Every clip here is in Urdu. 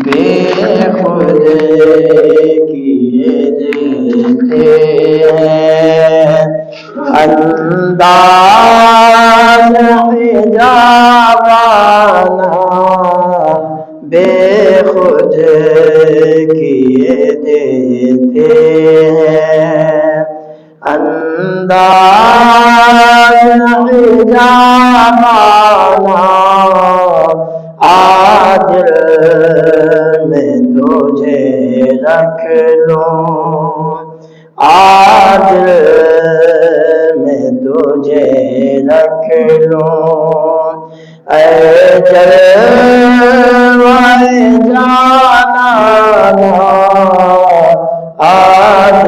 بے خود کیے دیتے ہیں انداز حجابانہ بے خود کیے دیتے ہیں انداز حجابانہ آج میں تجھے رکھ لوں آج میں تجھے رکھ لوں اے جلوۂ جانانا آج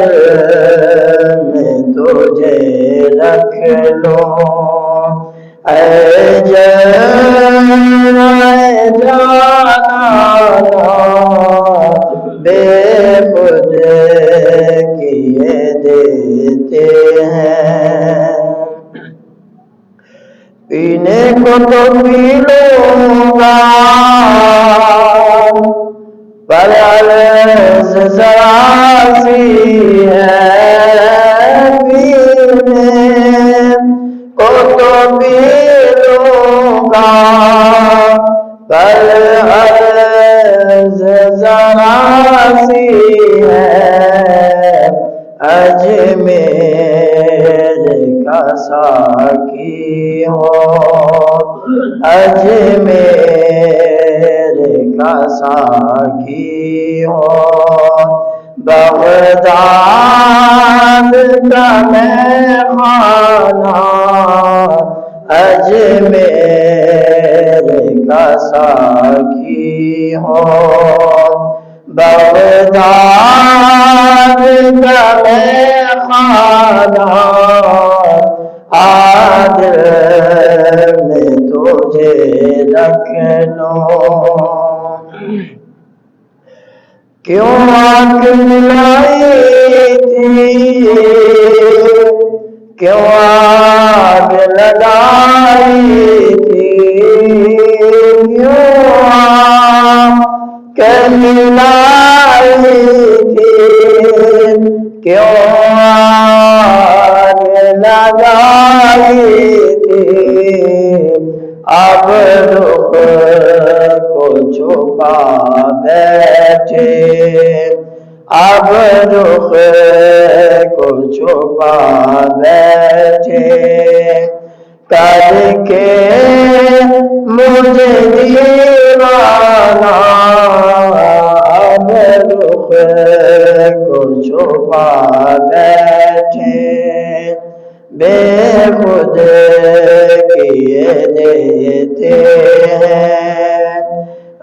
میں تجھے رکھ لوں اے جلوۂ جانانا بے خود کیے دیتے ہیں پینے کو تو پی لوں گا پر عرض ذرا سی ہے پینے کو تو پی لوں گا پر عرض ذرا سی ہے اجمیر کا ساقی ہو اجمیر کا ساقی ہو بغداد کا میخانہ اجمیر کا ساقی ہو بغداد کا میخانہ آج میں تجھے رکھ لوں کیوں آنکھ ملائی تھی کیوں آگ لگائی تھی کیوں آنکھ ملائی تھی کیوں آگ لگائی تھی اب رخ کو چھپا بیٹھے اب رخ کو چھپا بیٹھے کر کے مجھے دیوانہ اب رخ کو چھپا بیٹھے بے خود کیے دیتے ہیں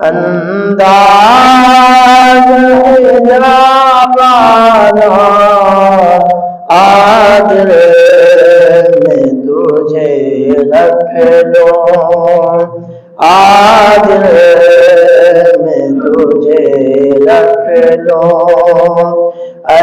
انداز حجابانہ آج میں تجھے رکھ لوں آج میں تجھے رکھ لوں اے